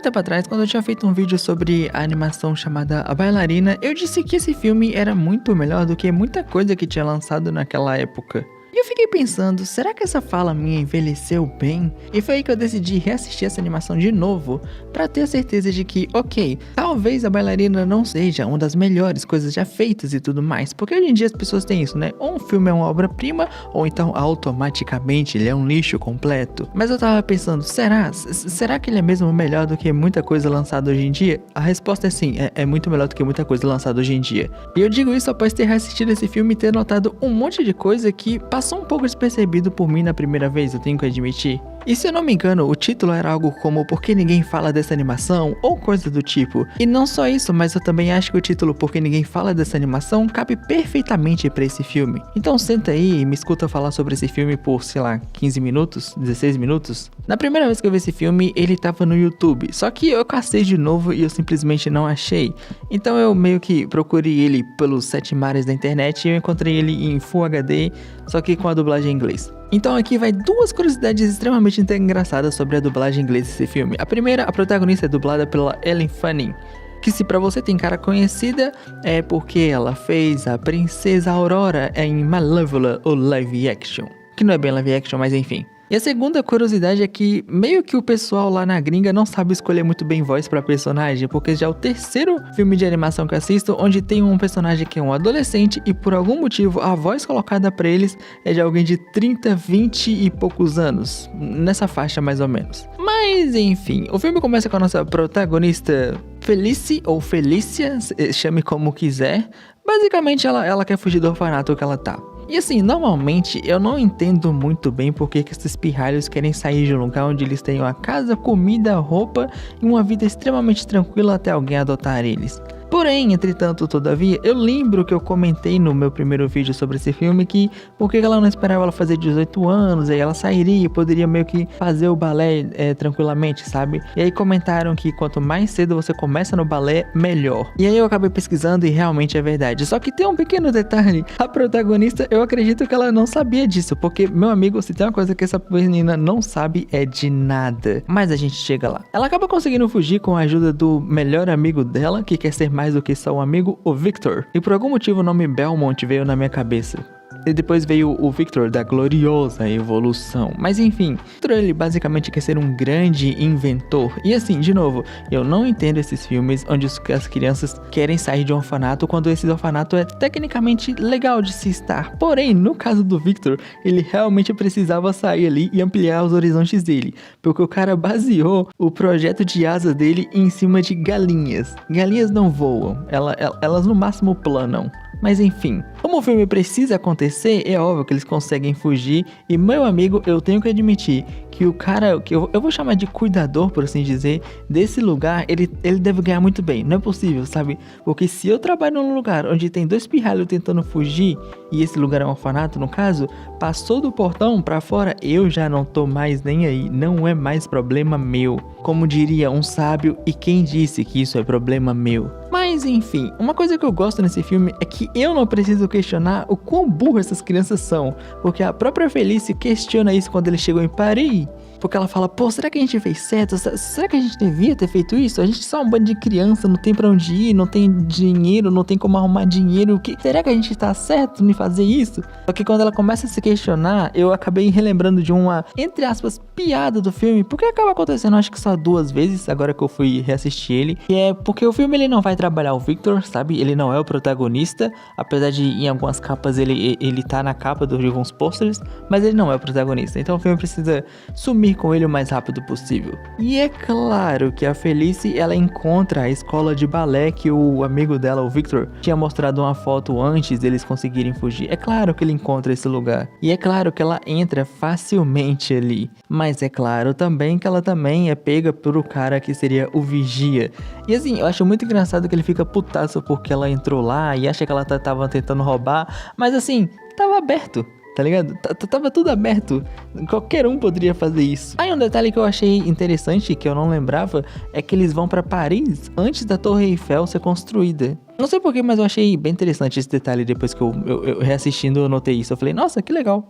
tempo atrás, quando eu tinha feito um vídeo sobre a animação chamada A Bailarina, eu disse que esse filme era muito melhor do que muita coisa que tinha lançado naquela época. E eu fiquei pensando, será que essa fala minha envelheceu bem? E foi aí que eu decidi reassistir essa animação de novo, pra ter a certeza de que, ok, talvez A Bailarina não seja uma das melhores coisas já feitas e tudo mais, porque hoje em dia as pessoas têm isso, né? Ou um filme é uma obra-prima, ou então automaticamente ele é um lixo completo. Mas eu tava pensando, será que ele é mesmo melhor do que muita coisa lançada hoje em dia? A resposta é sim, é muito melhor do que muita coisa lançada hoje em dia. E eu digo isso após ter reassistido esse filme e ter notado um monte de coisa que passou um pouco despercebido por mim na primeira vez, eu tenho que admitir. E se eu não me engano, o título era algo como Por que ninguém fala dessa animação? Ou coisa do tipo. E não só isso, mas eu também acho que o título Por que ninguém fala dessa animação cabe perfeitamente pra esse filme. Então senta aí e me escuta falar sobre esse filme por, sei lá, 15 minutos, 16 minutos. Na primeira vez que eu vi esse filme, ele tava no YouTube, só que eu cacei de novo e eu simplesmente não achei. Então eu meio que procurei ele pelos 7 mares da internet e eu encontrei ele em Full HD, só que com a dublagem em inglês. Então aqui vai 2 curiosidades extremamente engraçadas sobre a dublagem em inglês desse filme. A primeira, a protagonista é dublada pela Ellen Fanning, que se pra você tem cara conhecida, é porque ela fez a Princesa Aurora em Malévola, ou live action. Que não é bem live action, mas enfim. E a segunda curiosidade é que meio que o pessoal lá na gringa não sabe escolher muito bem voz pra personagem, porque já é o 3º filme de animação que assisto onde tem um personagem que é um adolescente e por algum motivo a voz colocada pra eles é de alguém de 30, 20 e poucos anos, nessa faixa mais ou menos. Mas enfim, o filme começa com a nossa protagonista Felice, ou Felícia, chame como quiser. Basicamente ela quer fugir do orfanato que ela tá. E assim, normalmente eu não entendo muito bem porque que esses pirralhos querem sair de um lugar onde eles têm uma casa, comida, roupa e uma vida extremamente tranquila até alguém adotar eles. Porém, entretanto, todavia, eu lembro que eu comentei no meu primeiro vídeo sobre esse filme que por que ela não esperava ela fazer 18 anos, aí ela sairia e poderia meio que fazer o balé tranquilamente, sabe? E aí comentaram que quanto mais cedo você começa no balé, melhor. E aí eu acabei pesquisando e realmente é verdade. Só que tem um pequeno detalhe, a protagonista, eu acredito que ela não sabia disso, porque, meu amigo, se tem uma coisa que essa menina não sabe é de nada. Mas a gente chega lá. Ela acaba conseguindo fugir com a ajuda do melhor amigo dela, que quer ser mais do que só um amigo, o Victor. E por algum motivo o nome Belmont veio na minha cabeça. E depois veio o Victor da gloriosa evolução. Mas enfim, Victor ele basicamente quer ser um grande inventor. E assim, de novo, eu não entendo esses filmes onde as crianças querem sair de um orfanato quando esse orfanato é tecnicamente legal de se estar. Porém, no caso do Victor, ele realmente precisava sair ali e ampliar os horizontes dele. Porque o cara baseou o projeto de asa dele em cima de galinhas. Galinhas não voam, elas no máximo planam. Mas enfim, como o filme precisa acontecer, é óbvio que eles conseguem fugir. E meu amigo, eu tenho que admitir que o cara, que eu vou chamar de cuidador, por assim dizer, desse lugar, ele deve ganhar muito bem. Não é possível, sabe? Porque se eu trabalho num lugar onde tem 2 pirralhos tentando fugir, e esse lugar é um orfanato no caso, passou do portão pra fora, eu já não tô mais nem aí. Não é mais problema meu. Como diria um sábio, e quem disse que isso é problema meu? Mas enfim, uma coisa que eu gosto nesse filme é que eu não preciso questionar o quão burro essas crianças são, porque a própria Felice questiona isso quando ele chegou em Paris. Porque ela fala, pô, será que a gente fez certo? Será que a gente devia ter feito isso? A gente é só um bando de criança, não tem pra onde ir, não tem dinheiro, não tem como arrumar dinheiro. Será que a gente tá certo em fazer isso? Só que quando ela começa a se questionar, eu acabei relembrando de uma, entre aspas, piada do filme. Porque acaba acontecendo, acho que só 2 vezes, agora que eu fui reassistir ele. E é porque o filme ele não vai trabalhar o Victor, sabe? Ele não é o protagonista. Apesar de em algumas capas ele tá na capa de alguns posters, mas ele não é o protagonista. Então o filme precisa sumir com ele o mais rápido possível. E é claro que a Felice ela encontra a escola de balé que o amigo dela, o Victor, tinha mostrado uma foto antes deles conseguirem fugir. É claro que ele encontra esse lugar. E é claro que ela entra facilmente ali. Mas é claro também que ela também é pega por o cara que seria o vigia. E assim, eu acho muito engraçado que ele fica putaço porque ela entrou lá e acha que ela tava tentando roubar. Mas assim, tava aberto. Tá ligado? Tava tudo aberto. Qualquer um poderia fazer isso. Aí um detalhe que eu achei interessante, que eu não lembrava, é que eles vão pra Paris antes da Torre Eiffel ser construída. Não sei porquê, mas eu achei bem interessante esse detalhe. Depois que eu reassistindo, eu notei isso. Eu falei, nossa, que legal.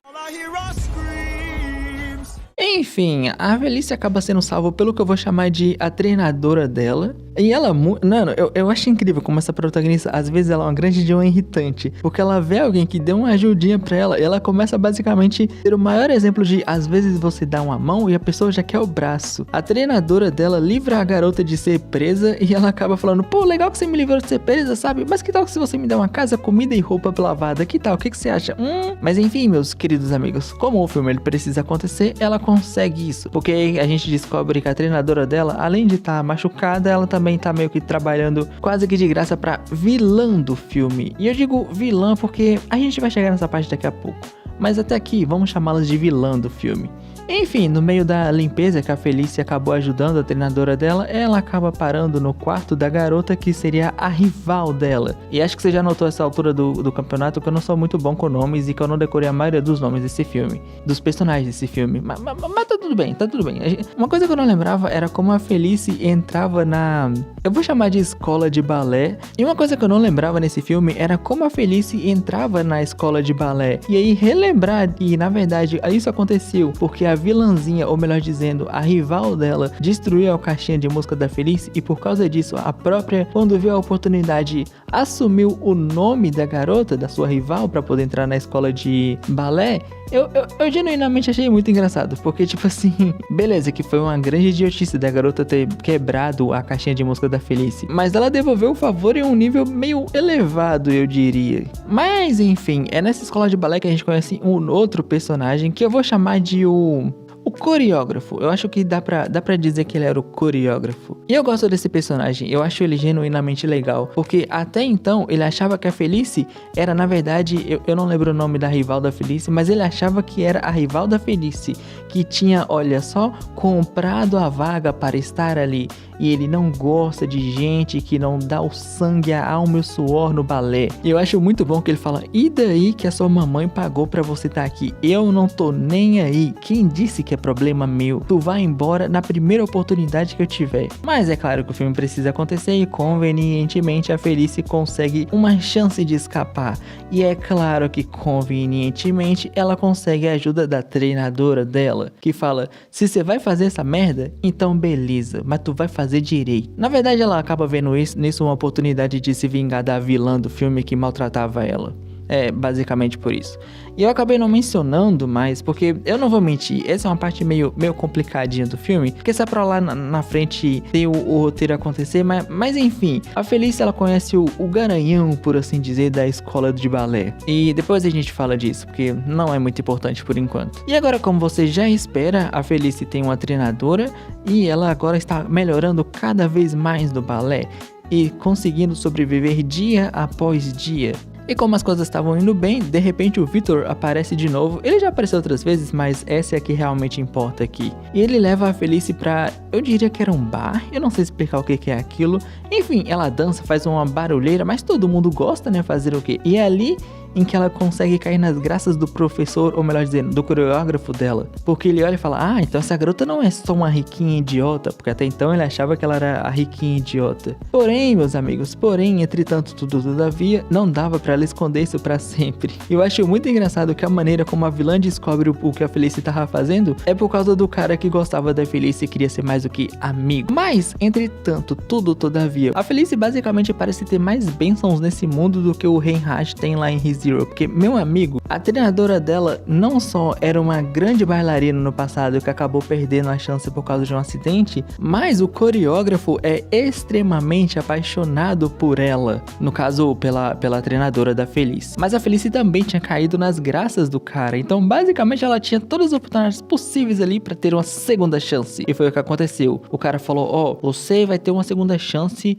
Enfim, a Felice acaba sendo salva pelo que eu vou chamar de a treinadora dela. E ela, mano, eu acho incrível como essa protagonista, às vezes ela é uma grande de uma irritante. Porque ela vê alguém que deu uma ajudinha pra ela e ela começa basicamente a ter o maior exemplo de, às vezes você dá uma mão e a pessoa já quer o braço. A treinadora dela livra a garota de ser presa e ela acaba falando, pô, legal que você me livrou de ser presa, sabe? Mas que tal se você me der uma casa, comida e roupa lavada? Que tal? O que você acha? Mas enfim, meus queridos amigos, como o filme ele precisa acontecer, ela consegue isso. Porque aí a gente descobre que a treinadora dela, além de estar machucada, ela também tá meio que trabalhando quase que de graça pra vilã do filme. E eu digo vilã porque a gente vai chegar nessa parte daqui a pouco. Mas até aqui, vamos chamá-las de vilã do filme. Enfim, no meio da limpeza que a Felice acabou ajudando a treinadora dela, ela acaba parando no quarto da garota que seria a rival dela. E acho que você já notou essa altura do campeonato que eu não sou muito bom com nomes e que eu não decorei a maioria dos nomes desse filme, dos personagens desse filme. Mas tá tudo bem, tá tudo bem. Uma coisa que eu não lembrava era como a Felice entrava na... eu vou chamar de escola de balé. E uma coisa que eu não lembrava nesse filme era como a Felice entrava na escola de balé. E aí relembrar, e na verdade isso aconteceu porque a vilãzinha, ou melhor dizendo, a rival dela, destruiu a caixinha de música da Felice e por causa disso, a própria, quando viu a oportunidade, assumiu o nome da garota, da sua rival, pra poder entrar na escola de balé. Eu genuinamente achei muito engraçado, porque tipo assim, beleza, que foi uma grande idiotice da garota ter quebrado a caixinha de música da Felice, mas ela devolveu o favor em um nível meio elevado, eu diria. Mas enfim, é nessa escola de balé que a gente conhece um outro personagem que eu vou chamar de o coreógrafo. Eu acho que dá pra dizer que ele era o coreógrafo. E eu gosto desse personagem, eu acho ele genuinamente legal, porque até então ele achava que a Felice era, na verdade, eu não lembro o nome da rival da Felice, mas ele achava que era a rival da Felice, que tinha, olha só, comprado a vaga para estar ali. E ele não gosta de gente que não dá o sangue, a alma e o suor no balé. E eu acho muito bom que ele fala, e daí que a sua mamãe pagou pra você estar aqui? Eu não tô nem aí. Quem disse que é problema meu? Tu vai embora na primeira oportunidade que eu tiver. Mas é claro que o filme precisa acontecer e convenientemente a Felice consegue uma chance de escapar. E é claro que convenientemente ela consegue a ajuda da treinadora dela, que fala, se você vai fazer essa merda, então beleza, mas tu vai fazer direito. Na verdade ela acaba vendo nisso uma oportunidade de se vingar da vilã do filme que maltratava ela. É basicamente por isso. E eu acabei não mencionando mais, porque eu não vou mentir, essa é uma parte meio complicadinha do filme, porque se é pra lá na frente ter o roteiro acontecer, mas enfim, a Felice ela conhece o garanhão, por assim dizer, da escola de balé. E depois a gente fala disso, porque não é muito importante por enquanto. E agora, como você já espera, a Felice tem uma treinadora e ela agora está melhorando cada vez mais no balé e conseguindo sobreviver dia após dia. E como as coisas estavam indo bem, de repente o Victor aparece de novo. Ele já apareceu outras vezes, mas essa é a que realmente importa aqui. E ele leva a Felice pra, eu diria que era um bar, eu não sei explicar o que é aquilo. Enfim, ela dança, faz uma barulheira, mas todo mundo gosta, né, fazer o quê? E é ali em que ela consegue cair nas graças do professor, ou melhor dizendo, do coreógrafo dela. Porque ele olha e fala, ah, então essa garota não é só uma riquinha idiota, porque até então ele achava que ela era a riquinha idiota. Porém, meus amigos, entretanto, todavia, não dava pra ela esconder isso pra sempre. Eu acho muito engraçado que a maneira como a vilã descobre o que a Felice tava fazendo é por causa do cara que gostava da Felice e queria ser mais do que amigo. Mas, entretanto, todavia, a Felice basicamente parece ter mais bênçãos nesse mundo do que o Reinhardt tem lá em His Zero, porque, meu amigo, a treinadora dela não só era uma grande bailarina no passado que acabou perdendo a chance por causa de um acidente, mas o coreógrafo é extremamente apaixonado por ela, no caso pela treinadora da Felice. Mas a Felice também tinha caído nas graças do cara, então basicamente ela tinha todas as oportunidades possíveis ali pra ter uma segunda chance. E foi o que aconteceu. O cara falou, ó, você vai ter uma segunda chance.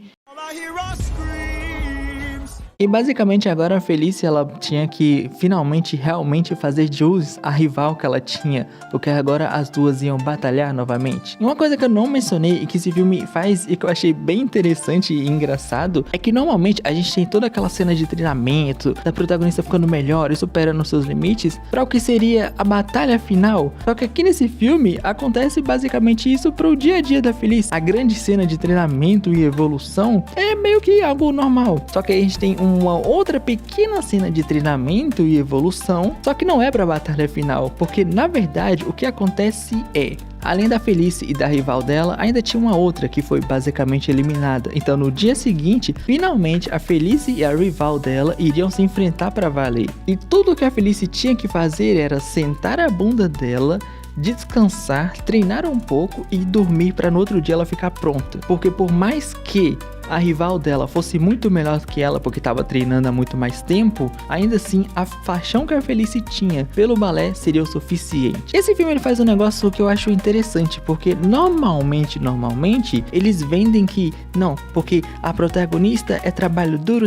E basicamente agora a Felice ela tinha que finalmente realmente fazer jus à rival que ela tinha, porque agora as duas iam batalhar novamente. E uma coisa que eu não mencionei e que esse filme faz e que eu achei bem interessante e engraçado é que normalmente a gente tem toda aquela cena de treinamento, da protagonista ficando melhor e superando seus limites para o que seria a batalha final. Só que aqui nesse filme acontece basicamente isso pro dia a dia da Felice. A grande cena de treinamento e evolução é meio meio que algo normal. Só que aí a gente tem uma outra pequena cena de treinamento e evolução, só que não é pra batalha final, porque na verdade o que acontece é, além da Felice e da rival dela, ainda tinha uma outra que foi basicamente eliminada. Então no dia seguinte, finalmente a Felice e a rival dela iriam se enfrentar pra valer. E tudo que a Felice tinha que fazer era sentar a bunda dela, descansar, treinar um pouco e dormir para no outro dia ela ficar pronta. Porque por mais que a rival dela fosse muito melhor que ela, porque estava treinando há muito mais tempo, ainda assim a paixão que a Felice tinha pelo balé seria o suficiente. Esse filme ele faz um negócio que eu acho interessante, porque normalmente eles vendem que não, porque a protagonista é trabalho duro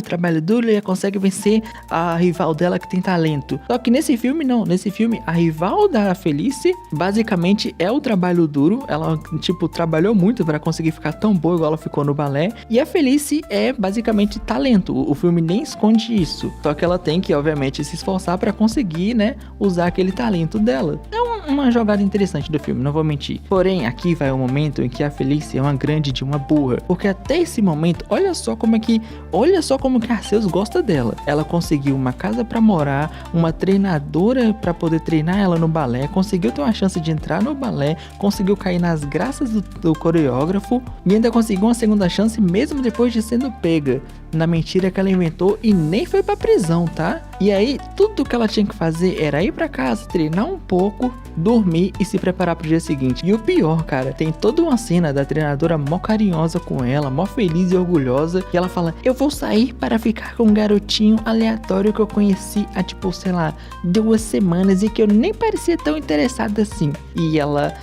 e ela consegue vencer a rival dela que tem talento. Só que nesse filme não, nesse filme a rival da Felice basicamente é o trabalho duro, ela tipo trabalhou muito para conseguir ficar tão boa igual ela ficou no balé, e a Felice é basicamente talento, o filme nem esconde isso, só que ela tem que obviamente se esforçar para conseguir, né, usar aquele talento dela. É uma jogada interessante do filme, não vou mentir. Porém, aqui vai o momento em que a Felice é uma grande de uma burra, porque até esse momento, olha só como que Arceus gosta dela. Ela conseguiu uma casa para morar, uma treinadora para poder treinar ela no balé, conseguiu ter uma chance de entrar no balé, conseguiu cair nas graças do coreógrafo e ainda conseguiu uma segunda chance mesmo depois de sendo pega na mentira que ela inventou e nem foi pra prisão, tá? E aí, tudo que ela tinha que fazer era ir pra casa, treinar um pouco, dormir e se preparar pro dia seguinte. E o pior, cara, tem toda uma cena da treinadora mó carinhosa com ela, mó feliz e orgulhosa, e ela fala, eu vou sair para ficar com um garotinho aleatório que eu conheci há tipo, sei lá, 2 semanas e que eu nem parecia tão interessada assim. E ela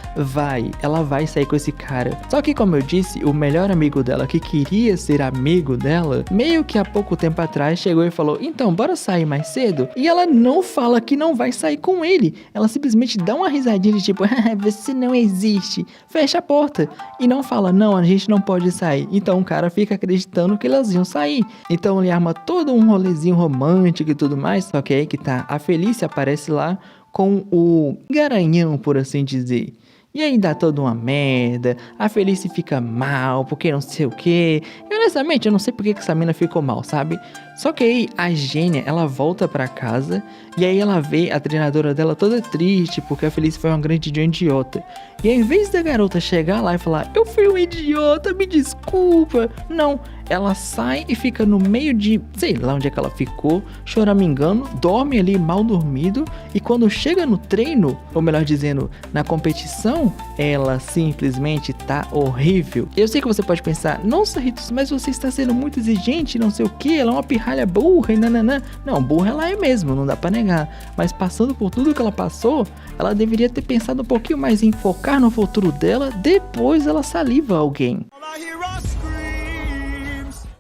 vai sair com esse cara. Só que como eu disse, o melhor amigo dela que queria ser amigo dela, meio que há pouco tempo atrás chegou e falou, então bora sair mais cedo? E ela não fala que não vai sair com ele, ela simplesmente dá uma risadinha de tipo, você não existe, fecha a porta e não fala, não, a gente não pode sair. Então o cara fica acreditando que elas iam sair, então ele arma todo um rolezinho romântico e tudo mais. Só que aí que tá, a Felice aparece lá com o garanhão, por assim dizer. E aí dá toda uma merda, a Felice fica mal, porque não sei o que. E honestamente, eu não sei porque que essa mina ficou mal, sabe? Só que aí a Gênia, ela volta pra casa e aí ela vê a treinadora dela toda triste, porque a Felice foi uma grande idiota. E ao invés da garota chegar lá e falar, eu fui um idiota, me desculpa. Não, ela sai e fica no meio de, sei lá onde é que ela ficou, choramingando, dorme ali mal dormido. E quando chega no treino, ou melhor dizendo, na competição, ela simplesmente tá horrível. Eu sei que você pode pensar, nossa Ritos, mas você está sendo muito exigente, não sei o que, ela é uma pirralha burra e nananã. Não, burra ela é mesmo, não dá pra negar. Mas passando por tudo que ela passou, ela deveria ter pensado um pouquinho mais em focar no futuro dela, depois ela saliva alguém.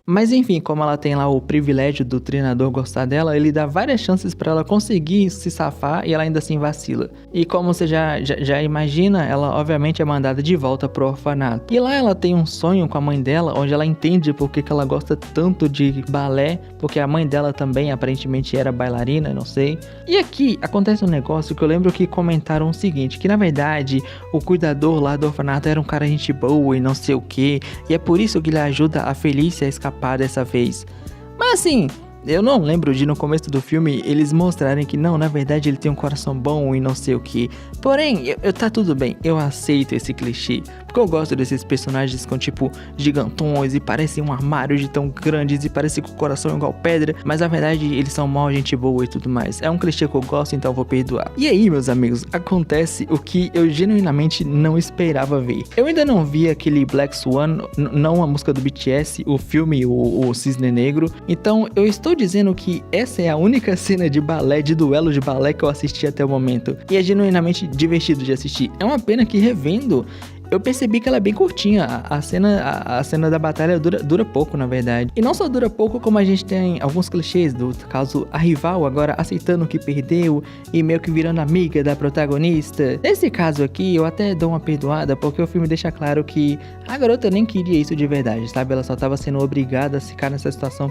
Mas enfim, como ela tem lá o privilégio do treinador gostar dela, ele dá várias chances pra ela conseguir se safar e ela ainda assim vacila. E como você já imagina, ela obviamente é mandada de volta pro orfanato. E lá ela tem um sonho com a mãe dela, onde ela entende por que ela gosta tanto de balé, porque a mãe dela também aparentemente era bailarina, não sei. E aqui acontece um negócio que eu lembro que comentaram o seguinte, que na verdade o cuidador lá do orfanato era um cara gente boa e não sei o que, e é por isso que ele ajuda a Felice a escapar dessa vez. Mas assim, eu não lembro de no começo do filme eles mostrarem que não, na verdade ele tem um coração bom e não sei o que. Porém, tá tudo bem, eu aceito esse clichê, porque eu gosto desses personagens com tipo gigantões e parecem um armário de tão grandes e parecem com o coração igual pedra, mas na verdade eles são mal gente boa e tudo mais. É um clichê que eu gosto, então eu vou perdoar. E aí, meus amigos, acontece o que eu genuinamente não esperava ver. Eu ainda não vi aquele Black Swan, não a música do BTS, o filme, o Cisne Negro, então eu estou dizendo que essa é a única cena de balé, de duelo de balé que eu assisti até o momento. E é genuinamente divertido de assistir. É uma pena que revendo, eu percebi que ela é bem curtinha, a cena da batalha dura pouco, na verdade. E não só dura pouco, como a gente tem alguns clichês, do caso a rival agora aceitando que perdeu e meio que virando amiga da protagonista. Nesse caso aqui, eu até dou uma perdoada, porque o filme deixa claro que a garota nem queria isso de verdade, sabe? Ela só tava sendo obrigada a ficar nessa situação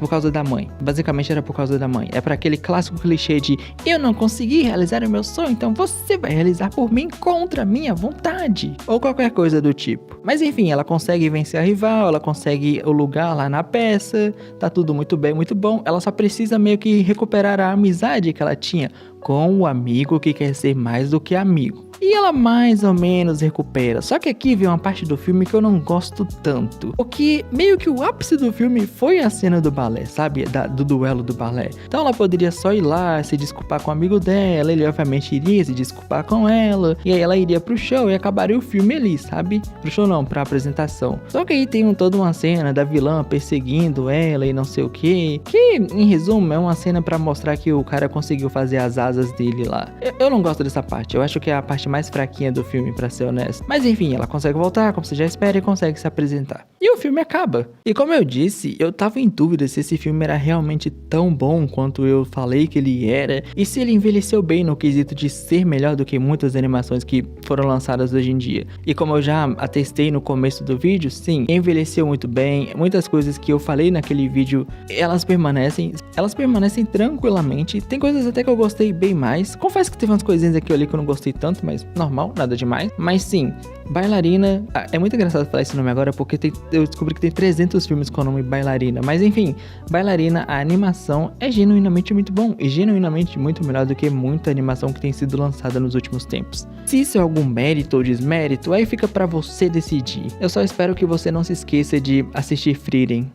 por causa da mãe. Basicamente era por causa da mãe. É pra aquele clássico clichê de eu não consegui realizar o meu sonho, então você vai realizar por mim contra a minha vontade. ou qualquer coisa do tipo. Mas enfim, ela consegue vencer a rival, ela consegue o lugar lá na peça, tá tudo muito bem, muito bom. Ela só precisa meio que recuperar a amizade que ela tinha com o amigo que quer ser mais do que amigo. E ela mais ou menos recupera. Só que aqui vem uma parte do filme que eu não gosto tanto. Porque meio que o ápice do filme foi a cena do balé, sabe? Do duelo do balé. Então ela poderia só ir lá, se desculpar com o amigo dela. Ele obviamente iria se desculpar com ela. E aí ela iria pro show e acabaria o filme ali, sabe? Pro show não, pra apresentação. Só que aí tem toda uma cena da vilã perseguindo ela e não sei o que. Que, em resumo, é uma cena pra mostrar que o cara conseguiu fazer as asas dele lá. Eu não gosto dessa parte. Eu acho que é a parte mais fraquinha do filme, pra ser honesto. Mas enfim, ela consegue voltar, como você já espera, e consegue se apresentar. E o filme acaba. E como eu disse, eu tava em dúvida se esse filme era realmente tão bom quanto eu falei que ele era, e se ele envelheceu bem no quesito de ser melhor do que muitas animações que foram lançadas hoje em dia. E como eu já atestei no começo do vídeo, sim, envelheceu muito bem. Muitas coisas que eu falei naquele vídeo, elas permanecem tranquilamente. Tem coisas até que eu gostei bem mais. Confesso que teve umas coisinhas aqui ali que eu não gostei tanto, mas normal, nada demais. Mas sim, Bailarina, é muito engraçado falar esse nome agora porque eu descobri que tem 300 filmes com o nome Bailarina. Mas enfim, Bailarina, a animação é genuinamente muito bom e genuinamente muito melhor do que muita animação que tem sido lançada nos últimos tempos. Se isso é algum mérito ou desmérito, aí fica pra você decidir. Eu só espero que você não se esqueça de assistir Frieren.